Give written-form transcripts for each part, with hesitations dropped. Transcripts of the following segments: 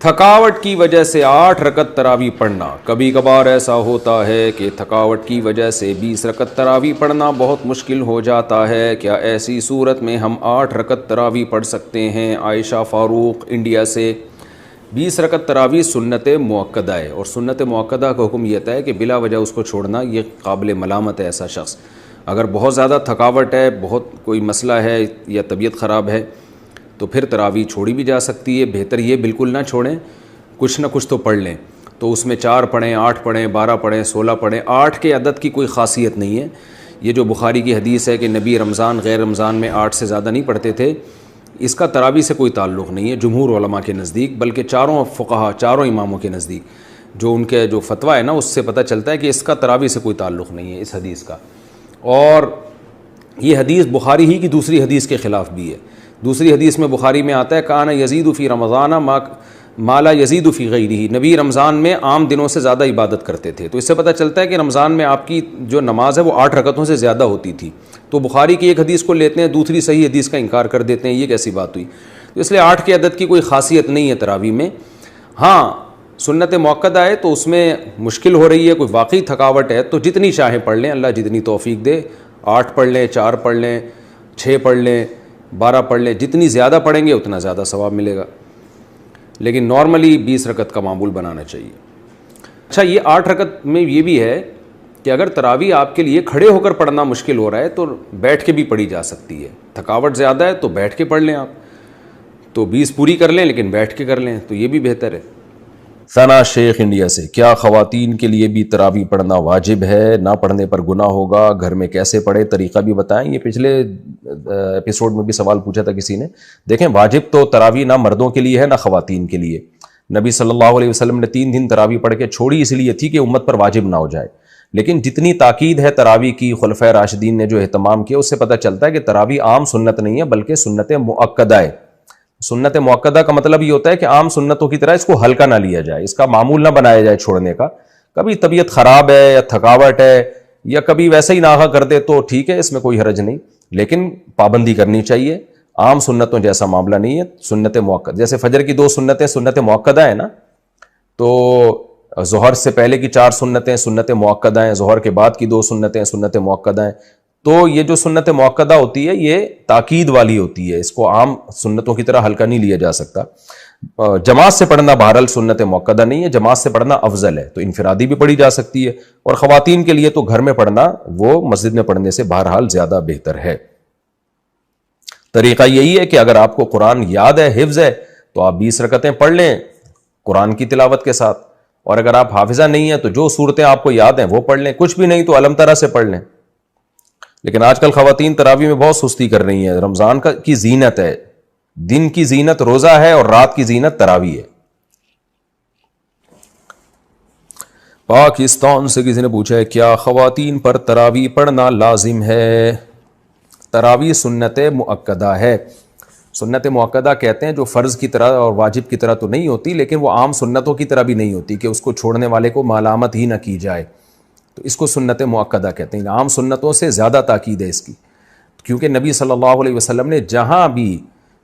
تھکاوٹ کی وجہ سے 8 رکعت تراویح پڑھنا. کبھی کبھار ایسا ہوتا ہے کہ تھکاوٹ کی وجہ سے 20 رکعت تراویح پڑھنا بہت مشکل ہو جاتا ہے. کیا ایسی صورت میں ہم 8 رکعت تراویح پڑھ سکتے ہیں؟ عائشہ فاروق انڈیا سے. 20 رکعت تراویح سنت مؤکدہ ہے، اور سنت مؤکدہ کا حکم یہ ہے کہ بلا وجہ اس کو چھوڑنا یہ قابل ملامت ہے. ایسا شخص اگر بہت زیادہ تھکاوٹ ہے، بہت کوئی مسئلہ ہے یا طبیعت خراب ہے تو پھر تراویح چھوڑی بھی جا سکتی ہے. بہتر یہ بالکل نہ چھوڑیں، کچھ نہ کچھ تو پڑھ لیں. تو اس میں 4 پڑھیں، 8 پڑھیں، 12 پڑھیں، 16 پڑھیں. 8 کے عدد کی کوئی خاصیت نہیں ہے. یہ جو بخاری کی حدیث ہے کہ نبی رمضان غیر رمضان میں 8 سے زیادہ نہیں پڑھتے تھے، اس کا تراویح سے کوئی تعلق نہیں ہے جمہور علماء کے نزدیک، بلکہ چاروں فقہا، چاروں اماموں کے نزدیک جو ان کے جو فتویٰ ہے نا، اس سے پتہ چلتا ہے کہ اس کا تراویح سے کوئی تعلق نہیں ہے اس حدیث کا. اور یہ حدیث بخاری ہی کی دوسری حدیث کے خلاف بھی ہے. دوسری حدیث میں بخاری میں آتا ہے کان یزید فی رمضان ما لا یزید فی غیرہ. نبی رمضان میں عام دنوں سے زیادہ عبادت کرتے تھے. تو اس سے پتہ چلتا ہے کہ رمضان میں آپ کی جو نماز ہے وہ 8 رکعتوں سے زیادہ ہوتی تھی. تو بخاری کی ایک حدیث کو لیتے ہیں، دوسری صحیح حدیث کا انکار کر دیتے ہیں. یہ کیسی بات ہوئی؟ تو اس لیے 8 کے عدد کی کوئی خاصیت نہیں ہے تراویح میں. ہاں سنت مؤکدہ ہے تو اس میں مشکل ہو رہی ہے، کوئی واقعی تھکاوٹ ہے تو جتنی چاہیں پڑھ لیں، اللہ جتنی توفیق دے. 8 پڑھ لیں، 4 پڑھ لیں، 6 پڑھ لیں، 12 پڑھ لیں. جتنی زیادہ پڑھیں گے اتنا زیادہ ثواب ملے گا، لیکن نارملی 20 رکعت کا معمول بنانا چاہیے. اچھا، یہ 8 رکعت میں یہ بھی ہے کہ اگر تراویح آپ کے لیے کھڑے ہو کر پڑھنا مشکل ہو رہا ہے تو بیٹھ کے بھی پڑھی جا سکتی ہے. تھکاوٹ زیادہ ہے تو بیٹھ کے پڑھ لیں آپ، تو 20 پوری کر لیں لیکن بیٹھ کے کر لیں تو یہ بھی بہتر ہے. ثنا شیخ انڈیا سے. کیا خواتین کے لیے بھی تراویح پڑھنا واجب ہے؟ نہ پڑھنے پر گناہ ہوگا؟ گھر میں کیسے پڑھے؟ طریقہ بھی بتائیں. یہ پچھلے ایپیسوڈ میں بھی سوال پوچھا تھا کسی نے. دیکھیں، واجب تو تراویح نہ مردوں کے لیے ہے نہ خواتین کے لیے. نبی صلی اللہ علیہ وسلم نے 3 دن تراویح پڑھ کے چھوڑی اس لیے تھی کہ امت پر واجب نہ ہو جائے. لیکن جتنی تاکید ہے تراویح کی، خلفائے راشدین نے جو اہتمام کیا، اس سے پتہ چلتا ہے کہ تراویح عام سنت نہیں ہے بلکہ سنت مؤکدہ ہے. سنت مؤکدہ کا مطلب یہ ہوتا ہے کہ عام سنتوں کی طرح اس کو ہلکا نہ لیا جائے، اس کا معمول نہ بنایا جائے چھوڑنے کا. کبھی طبیعت خراب ہے یا تھکاوٹ ہے یا کبھی ویسے ہی ناغہ کر دے تو ٹھیک ہے، اس میں کوئی حرج نہیں، لیکن پابندی کرنی چاہیے. عام سنتوں جیسا معاملہ نہیں ہے. سنت مؤکدہ جیسے فجر کی 2 سنتیں سنت مؤکدہ ہیں نا، تو ظہر سے پہلے کی 4 سنتیں سنت مؤکدہ ہیں، ظہر کے بعد کی 2 سنتیں سنت مؤکدہ ہیں. تو یہ جو سنت مؤکدہ ہوتی ہے یہ تاکید والی ہوتی ہے، اس کو عام سنتوں کی طرح ہلکا نہیں لیا جا سکتا. جماعت سے پڑھنا بہرحال سنت مؤکدہ نہیں ہے، جماعت سے پڑھنا افضل ہے. تو انفرادی بھی پڑھی جا سکتی ہے، اور خواتین کے لیے تو گھر میں پڑھنا وہ مسجد میں پڑھنے سے بہرحال زیادہ بہتر ہے. طریقہ یہی ہے کہ اگر آپ کو قرآن یاد ہے، حفظ ہے، تو آپ 20 رکعتیں پڑھ لیں قرآن کی تلاوت کے ساتھ. اور اگر آپ حافظہ نہیں ہیں تو جو صورتیں آپ کو یاد ہیں وہ پڑھ لیں. کچھ بھی نہیں تو علم ترا سے پڑھ لیں. لیکن آج کل خواتین تراویح میں بہت سستی کر رہی ہیں. رمضان کی زینت ہے، دن کی زینت روزہ ہے اور رات کی زینت تراویح ہے. پاکستان سے کسی نے پوچھا ہے کیا خواتین پر تراویح پڑھنا لازم ہے؟ تراویح سنت مؤکدہ ہے. سنت مؤکدہ کہتے ہیں جو فرض کی طرح اور واجب کی طرح تو نہیں ہوتی، لیکن وہ عام سنتوں کی طرح بھی نہیں ہوتی کہ اس کو چھوڑنے والے کو ملامت ہی نہ کی جائے. تو اس کو سنت مؤکدہ کہتے ہیں. عام سنتوں سے زیادہ تاکید ہے اس کی، کیونکہ نبی صلی اللہ علیہ وسلم نے جہاں بھی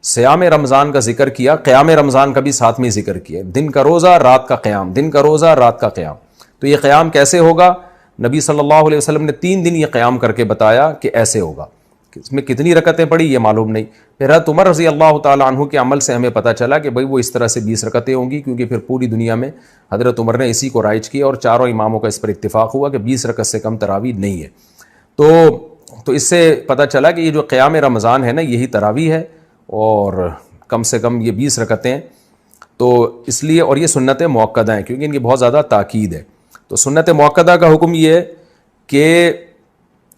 صیام رمضان کا ذکر کیا، قیام رمضان کا بھی ساتھ میں ذکر کیا. دن کا روزہ رات کا قیام، دن کا روزہ رات کا قیام. تو یہ قیام کیسے ہوگا؟ نبی صلی اللہ علیہ وسلم نے 3 دن یہ قیام کر کے بتایا کہ ایسے ہوگا. اس میں کتنی رکعتیں پڑھی یہ معلوم نہیں. پھر حضرت عمر رضی اللہ تعالیٰ عنہ کے عمل سے ہمیں پتہ چلا کہ بھئی وہ اس طرح سے 20 رکعتیں ہوں گی، کیونکہ پھر پوری دنیا میں حضرت عمر نے اسی کو رائج کیا اور چاروں اماموں کا اس پر اتفاق ہوا کہ 20 رکعت سے کم تراویح نہیں ہے. تو اس سے پتہ چلا کہ یہ جو قیام رمضان ہے نا، یہی تراویح ہے، اور کم سے کم یہ 20 رکعتیں. تو اس لیے، اور یہ سنت مؤکدہ ہیں کیونکہ ان کی بہت زیادہ تاکید ہے. تو سنت مؤکدہ کا حکم یہ ہے کہ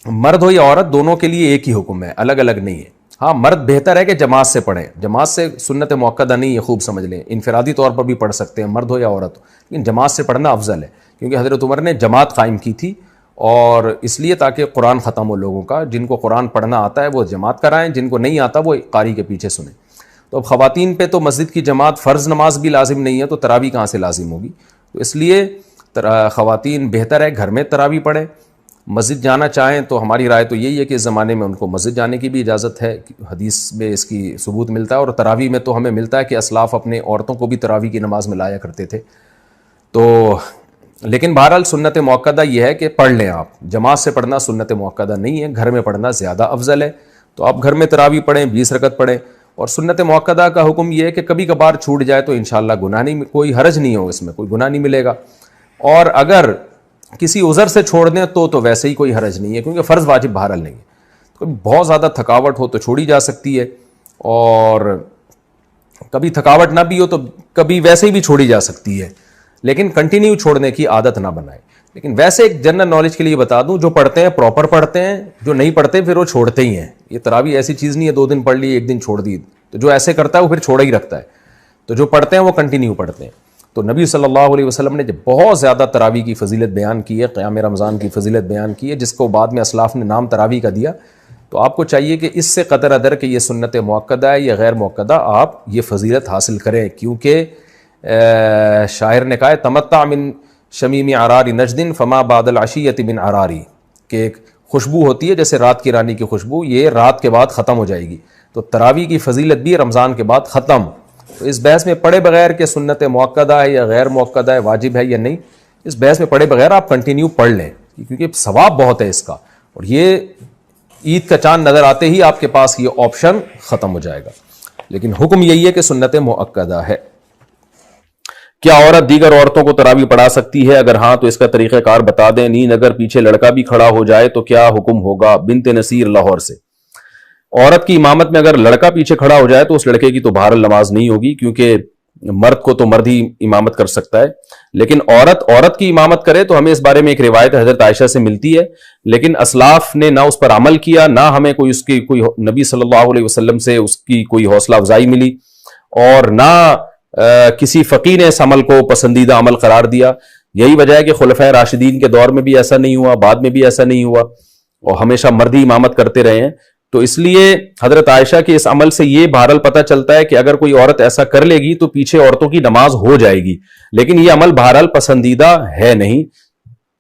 مرد ہو یا عورت دونوں کے لیے ایک ہی حکم ہے، الگ الگ نہیں ہے. ہاں مرد بہتر ہے کہ جماعت سے پڑھیں، جماعت سے سنت مؤکدہ نہیں ہے، خوب سمجھ لیں. انفرادی طور پر بھی پڑھ سکتے ہیں مرد ہو یا عورت ہو، لیکن جماعت سے پڑھنا افضل ہے، کیونکہ حضرت عمر نے جماعت قائم کی تھی، اور اس لیے تاکہ قرآن ختم ہو لوگوں کا. جن کو قرآن پڑھنا آتا ہے وہ جماعت کرائیں، جن کو نہیں آتا وہ قاری کے پیچھے سنیں. تو اب خواتین پہ تو مسجد کی جماعت فرض نماز بھی لازم نہیں ہے، تو تراویح کہاں سے لازم ہوگی؟ تو اس لیے خواتین بہتر ہے گھر میں تراویح پڑھیں. مسجد جانا چاہیں تو ہماری رائے تو یہی ہے کہ اس زمانے میں ان کو مسجد جانے کی بھی اجازت ہے، حدیث میں اس کی ثبوت ملتا ہے، اور تراویح میں تو ہمیں ملتا ہے کہ اسلاف اپنے عورتوں کو بھی تراویح کی نماز میں لایا کرتے تھے۔ تو لیکن بہرحال سنت مؤکدہ یہ ہے کہ پڑھ لیں آپ، جماعت سے پڑھنا سنت مؤکدہ نہیں ہے، گھر میں پڑھنا زیادہ افضل ہے۔ تو آپ گھر میں تراویح پڑھیں، 20 رکعت پڑھیں، اور سنت مؤکدہ کا حکم یہ ہے کہ کبھی کبھار چھوٹ جائے تو انشاءاللہ گناہ نہیں، کوئی حرج نہیں ہو، اس میں کوئی گناہ نہیں ملے گا، اور اگر کسی عذر سے چھوڑ دیں تو ویسے ہی کوئی حرج نہیں ہے، کیونکہ فرض واجب بہرحال نہیں ہے۔ تو بہت زیادہ تھکاوٹ ہو تو چھوڑی جا سکتی ہے، اور کبھی تھکاوٹ نہ بھی ہو تو کبھی ویسے ہی بھی چھوڑی جا سکتی ہے، لیکن کنٹینیو چھوڑنے کی عادت نہ بنائیں۔ لیکن ویسے ایک جنرل نالج کے لیے بتا دوں، جو پڑھتے ہیں پراپر پڑھتے ہیں، جو نہیں پڑھتے پھر وہ چھوڑتے ہی ہیں۔ یہ تراویح ایسی چیز نہیں ہے 2 دن پڑھ لی 1 دن چھوڑ دی، تو جو ایسے کرتا ہے وہ پھر چھوڑا ہی رکھتا ہے۔ تو جو پڑھتے ہیں وہ کنٹینیو پڑھتے ہیں۔ تو نبی صلی اللہ علیہ وسلم نے جب بہت زیادہ تراویح کی فضیلت بیان کی ہے، قیام رمضان کی فضیلت بیان کی ہے، جس کو بعد میں اسلاف نے نام تراویح کا دیا، تو آپ کو چاہیے کہ اس سے قطر ادر کہ یہ سنت مؤکدہ ہے یا غیر مؤکدہ، آپ یہ فضیلت حاصل کریں، کیونکہ شاعر نے کہا ہے تمتع من شمیم عرار نجد فما بعد العشیۃ من عراری، کہ ایک خوشبو ہوتی ہے جیسے رات کی رانی کی خوشبو، یہ رات کے بعد ختم ہو جائے گی۔ تو تراویح کی فضیلت بھی رمضان کے بعد ختم۔ تو اس بحث میں پڑھے بغیر کہ سنت مؤکدہ ہے یا غیر مؤکدہ ہے، واجب ہے یا نہیں، اس بحث میں پڑھے بغیر آپ کنٹینیو پڑھ لیں، کیونکہ ثواب بہت ہے اس کا، اور یہ عید کا چاند نظر آتے ہی آپ کے پاس یہ آپشن ختم ہو جائے گا۔ لیکن حکم یہی ہے کہ سنت مؤکدہ ہے۔ کیا عورت دیگر عورتوں کو تراویح پڑھا سکتی ہے؟ اگر ہاں تو اس کا طریقہ کار بتا دیں۔ نیند اگر پیچھے لڑکا بھی کھڑا ہو جائے تو کیا حکم ہوگا؟ بنت نصیر لاہور سے۔ عورت کی امامت میں اگر لڑکا پیچھے کھڑا ہو جائے تو اس لڑکے کی تو بہرحال نماز نہیں ہوگی، کیونکہ مرد کو تو مرد ہی امامت کر سکتا ہے، لیکن عورت کی امامت کرے تو ہمیں اس بارے میں ایک روایت حضرت عائشہ سے ملتی ہے، لیکن اسلاف نے نہ اس پر عمل کیا، نہ ہمیں کوئی نبی صلی اللہ علیہ وسلم سے اس کی کوئی حوصلہ افزائی ملی، اور نہ کسی فقیہ نے اس عمل کو پسندیدہ عمل قرار دیا۔ یہی وجہ ہے کہ خلفائے راشدین کے دور میں بھی ایسا نہیں ہوا، بعد میں بھی ایسا نہیں ہوا، اور ہمیشہ مرد ہی امامت کرتے رہے ہیں۔ تو اس لیے حضرت عائشہ کے اس عمل سے یہ بہرحال پتہ چلتا ہے کہ اگر کوئی عورت ایسا کر لے گی تو پیچھے عورتوں کی نماز ہو جائے گی، لیکن یہ عمل بہرحال پسندیدہ ہے نہیں۔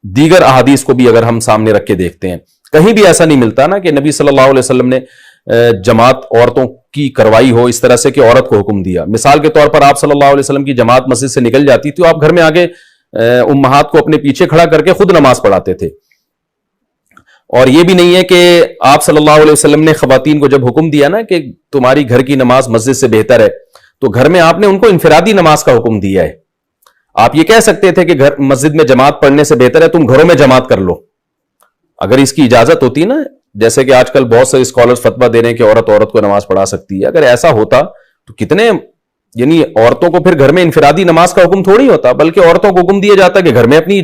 دیگر احادیث کو بھی اگر ہم سامنے رکھ کے دیکھتے ہیں، کہیں بھی ایسا نہیں ملتا نا کہ نبی صلی اللہ علیہ وسلم نے جماعت عورتوں کی کروائی ہو اس طرح سے کہ عورت کو حکم دیا۔ مثال کے طور پر آپ صلی اللہ علیہ وسلم کی جماعت مسجد سے نکل جاتی تو آپ گھر میں آگے امہات کو اپنے پیچھے کھڑا کر کے خود نماز پڑھاتے تھے۔ اور یہ بھی نہیں ہے کہ آپ صلی اللہ علیہ وسلم نے خواتین کو جب حکم دیا نا کہ تمہاری گھر کی نماز مسجد سے بہتر ہے، تو گھر میں آپ نے ان کو انفرادی نماز کا حکم دیا ہے۔ آپ یہ کہہ سکتے تھے کہ مسجد میں جماعت پڑھنے سے بہتر ہے تم گھروں میں جماعت کر لو، اگر اس کی اجازت ہوتی نا، جیسے کہ آج کل بہت سے اسکالرز فتویٰ دے رہے ہیں کہ عورت کو نماز پڑھا سکتی ہے۔ اگر ایسا ہوتا تو کتنے، یعنی عورتوں کو پھر گھر میں انفرادی نماز کا حکم تھوڑی ہوتا، بلکہ عورتوں کو حکم دیا جاتا کہ گھر میں اپنی